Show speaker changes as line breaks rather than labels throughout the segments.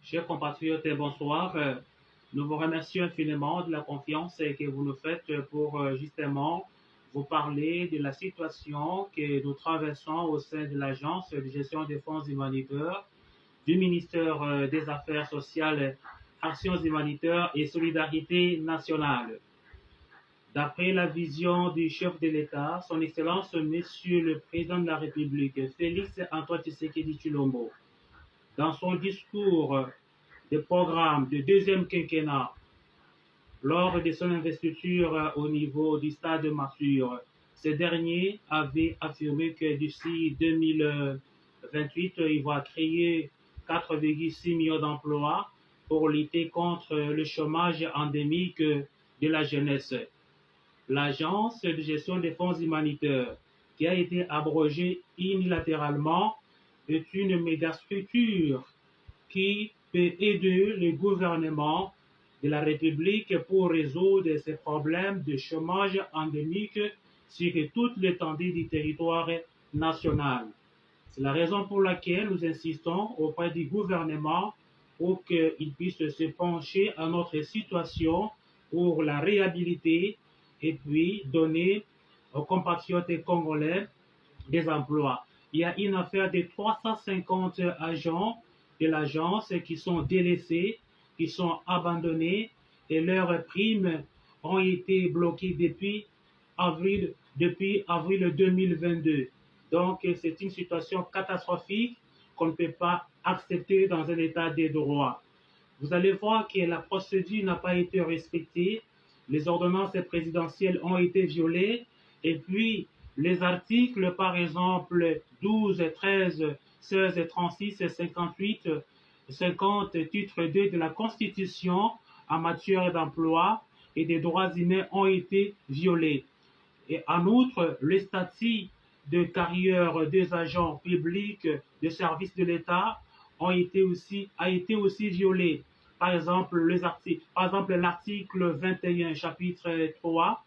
Chers compatriotes, bonsoir. Nous vous remercions infiniment de la confiance que vous nous faites pour justement vous parler de la situation que nous traversons au sein de l'Agence de gestion des fonds humanitaires du ministère des Affaires sociales, Actions humanitaires et Solidarité nationale. D'après la vision du chef de l'État, son Excellence Monsieur le Président de la République, Félix Antoine Tshisekedi Tshilombo, dans son discours de programme de deuxième quinquennat, lors de son investiture au niveau du stade de Massure, ce dernier avait affirmé que d'ici 2028, il va créer 4,6 millions d'emplois pour lutter contre le chômage endémique de la jeunesse. L'Agence de gestion des fonds humanitaires, qui a été abrogée unilatéralement, est une mégastructure qui peut aider le gouvernement de la République pour résoudre ces problèmes de chômage endémique sur toute l'étendue du territoire national. C'est la raison pour laquelle nous insistons auprès du gouvernement pour qu'il puisse se pencher à notre situation pour la réhabiliter et puis donner aux compatriotes congolais des emplois. Il y a une affaire de 350 agents de l'agence qui sont délaissés, qui sont abandonnés et leurs primes ont été bloquées depuis avril 2022. Donc, c'est une situation catastrophique qu'on ne peut pas accepter dans un état de droit. Vous allez voir que la procédure n'a pas été respectée, les ordonnances présidentielles ont été violées et puis les articles, par exemple, 12, 13, 16, 36, 58, 50, titre 2 de la Constitution en matière d'emploi et des droits humains ont été violés. Et en outre, le statut de carrière des agents publics de services de l'État a été aussi violé. Par exemple, l'article 21, chapitre 3,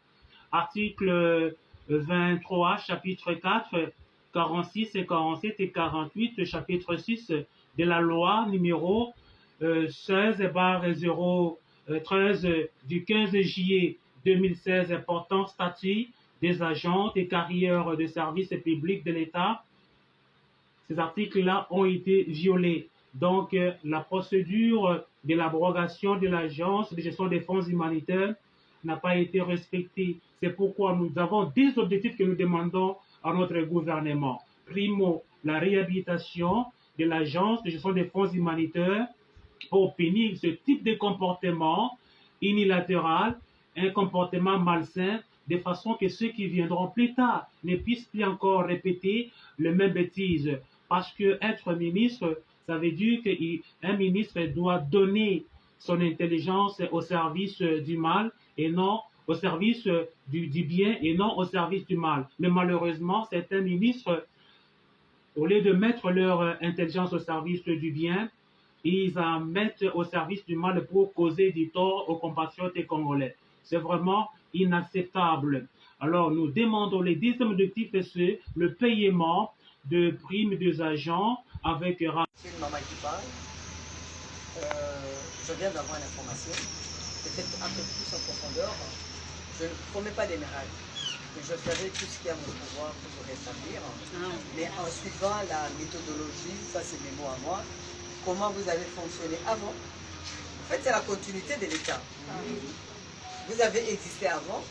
article 23, chapitre 4, 46 et 47 et 48, chapitre 6 de la loi numéro 16/013 du 15 juillet 2016 portant statut des agents et carrières de services publics de l'État. Ces articles-là ont été violés. Donc, la procédure de l'abrogation de l'Agence de gestion des fonds humanitaires n'a pas été respectée. C'est pourquoi nous avons des objectifs que nous demandons à notre gouvernement. Primo, la réhabilitation de l'Agence de gestion des fonds humanitaires pour punir ce type de comportement unilatéral, un comportement malsain, de façon que ceux qui viendront plus tard ne puissent plus encore répéter les mêmes bêtises. Parce que être ministre, ça veut dire qu'un ministre doit donner son intelligence au service du mal et non au service du bien et non au service du mal. Mais malheureusement, certains ministres, au lieu de mettre leur intelligence au service du bien, ils en mettent au service du mal pour causer du tort aux compatriotes congolais. C'est vraiment inacceptable. Alors, nous demandons les deuxième objectif, c'est le paiement de primes des agents avec...
C'est maman qui parle. Je viens d'avoir l'information, peut-être un peu plus en profondeur. Je ne promets pas d'émeraude, mais je ferai tout ce qui est à mon pouvoir pour vous rétablir. Mais en suivant la méthodologie, ça c'est mes mots à moi, comment vous avez fonctionné avant. En fait, c'est la continuité de l'État. Vous avez existé avant,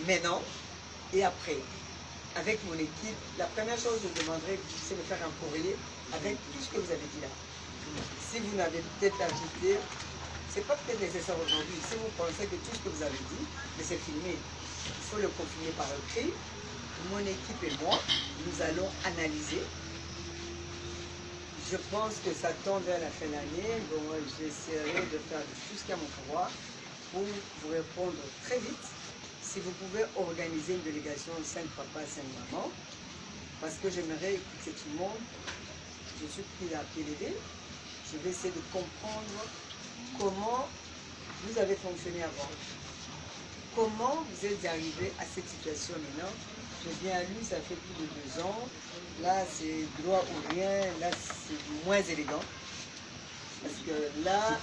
maintenant et après. Avec mon équipe, la première chose que je demanderai, c'est de faire un courrier avec tout ce que vous avez dit là. Si vous n'avez peut-être ajouté, c'est pas peut-être nécessaire aujourd'hui. Si vous pensez que tout ce que vous avez dit, mais c'est filmé, il faut le confirmer par écrit. Mon équipe et moi, nous allons analyser. Je pense que ça tend vers la fin de l'année, donc j'essaierai de faire tout ce qui est à mon pouvoir pour vous répondre très vite. Si vous pouvez organiser une délégation 5 papas, 5 mamans, parce que j'aimerais écouter tout le monde. Je suis pris à pied levé. Je vais essayer de comprendre comment vous avez fonctionné avant. Comment vous êtes arrivé à cette situation maintenant. Je viens à lui, ça fait plus de 2 ans. Là, c'est droit ou rien. Là, c'est moins élégant. Parce que là,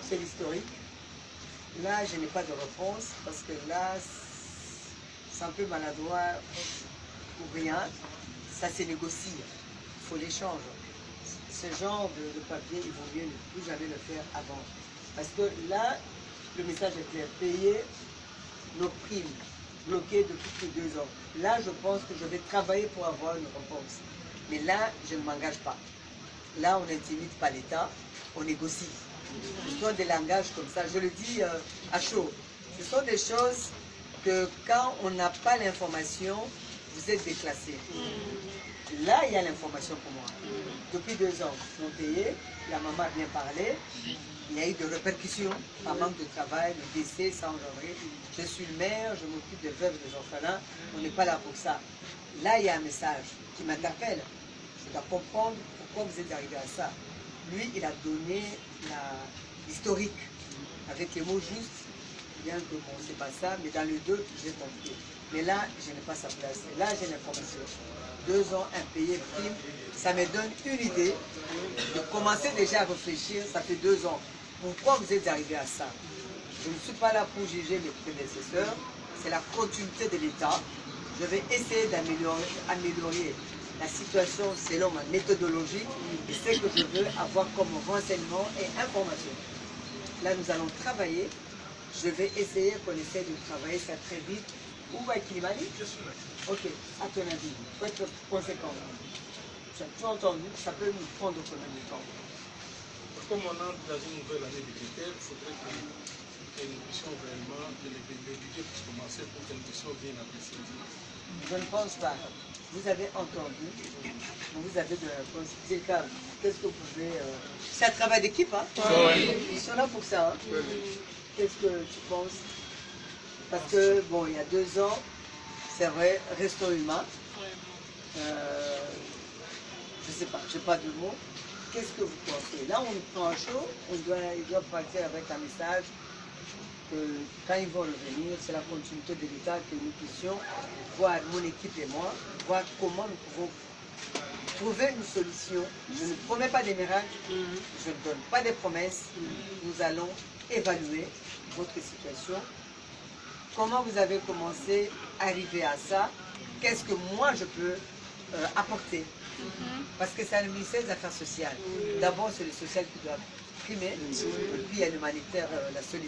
c'est l'historique. Là, je n'ai pas de réponse parce que là, c'est un peu maladroit ou rien. Ça se négocie. Il faut l'échange. Ce genre de papier, il vaut mieux ne plus jamais le faire avant. Parce que là, le message est clair. Payer nos primes bloquées depuis plus de 2 ans. Là, je pense que je vais travailler pour avoir une réponse. Mais là, je ne m'engage pas. Là, on n'intimide pas l'État, on négocie. Ce sont des langages comme ça, je le dis à chaud. Ce sont des choses que quand on n'a pas l'information, vous êtes déclassé. Là, il y a l'information pour moi. Depuis 2 ans, mon payé, la maman a bien parlé, il y a eu des répercussions par manque de travail, le décès, ça engendré. Je suis le maire, je m'occupe des veuves et des orphelins, on n'est pas là pour ça. Là, il y a un message qui m'interpelle. Je dois comprendre pourquoi vous êtes arrivé à ça. Lui, il a donné l'historique avec les mots justes, bien que bon, c'est pas ça, mais dans les deux, j'ai compris. Mais là, je n'ai pas sa place. Et là, j'ai l'information. 2 ans impayés, prime, ça me donne une idée de commencer déjà à réfléchir. Ça fait 2 ans. Pourquoi vous êtes arrivé à ça? Je ne suis pas là pour juger mes prédécesseurs. C'est la continuité de l'État. Je vais essayer d'améliorer la situation selon ma méthodologie et ce que je veux avoir comme renseignement et information. Là, nous allons travailler. Je vais essayer qu'on essaie de travailler ça très vite. Où va Kilimani? Ok, à ton avis, il faut être conséquent. Tu as tout entendu, ça peut nous prendre combien de temps?
Comme on entre dans une nouvelle année budgétaire, il faudrait que nous puissions réellement, que les budgets puissent commencer pour que nous puissions bien apprécier.
Je ne pense pas. Vous avez entendu, vous avez de la réponse. Qu'est-ce que vous pouvez... C'est un travail d'équipe, hein? Ils sont là pour ça. Hein? Qu'est-ce que tu penses? Parce que, bon, il y a 2 ans, c'est vrai, restons humains. Je ne sais pas, je n'ai pas de mots. Qu'est-ce que vous pensez? Là, on prend un chaud, ils doivent partir avec un message que quand ils vont revenir, c'est la continuité de l'État, que nous puissions voir, mon équipe et moi, voir comment nous pouvons trouver une solution. Je ne promets pas des miracles, je ne donne pas des promesses. Nous allons évaluer votre situation. Comment vous avez commencé à arriver à ça? Qu'est-ce que moi je peux apporter? Parce que c'est le ministère des Affaires sociales. D'abord, c'est le social qui doit primer. Et puis, il y a l'humanitaire,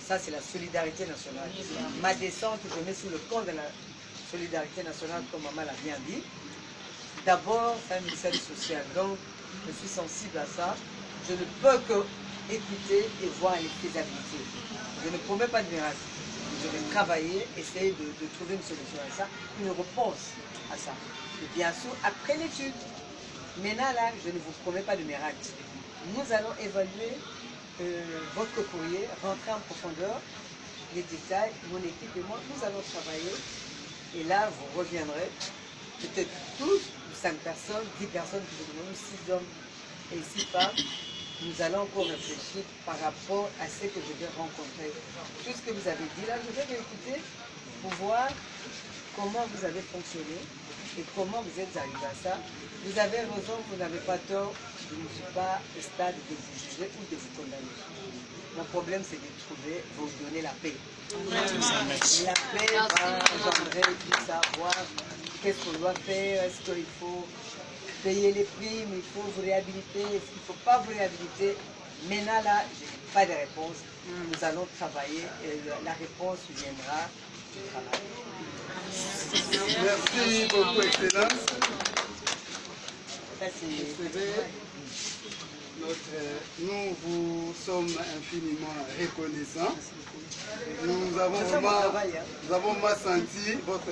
ça c'est la solidarité nationale. Ma descente, je mets sous le compte de la solidarité nationale, comme maman l'a bien dit. D'abord, c'est un ministère social. Donc, je suis sensible à ça. Je ne peux que écouter et voir les faisabilités. Je ne promets pas de miracle. Je vais travailler, essayer de trouver une solution à ça, une réponse à ça. Et bien sûr, après l'étude. Maintenant, là, je ne vous promets pas de miracle. Nous allons évaluer votre courrier, rentrer en profondeur, les détails, mon équipe et moi, nous allons travailler. Et là, vous reviendrez, peut-être 12 ou 5 personnes, 10 personnes, 6 hommes et 6 femmes. Nous allons encore réfléchir par rapport à ce que je vais rencontrer. Tout ce que vous avez dit là, je vais l'écouter pour voir comment vous avez fonctionné et comment vous êtes arrivé à ça. Vous avez raison, vous n'avez pas tort, je ne suis pas au stade de vous juger ou de vous condamner. Mon problème, c'est de trouver, vous donner la paix. La paix va engendrer tout ça, voir qu'est-ce qu'on doit faire, est-ce qu'il faut payer les primes, il faut vous réhabiliter, est-ce qu'il ne faut pas vous réhabiliter. Maintenant, là, je n'ai pas de réponse. Nous allons travailler et la réponse viendra du travail.
Merci beaucoup, Excellence.
Ça,
Nous vous sommes infiniment reconnaissants. Nous avons vraiment senti votre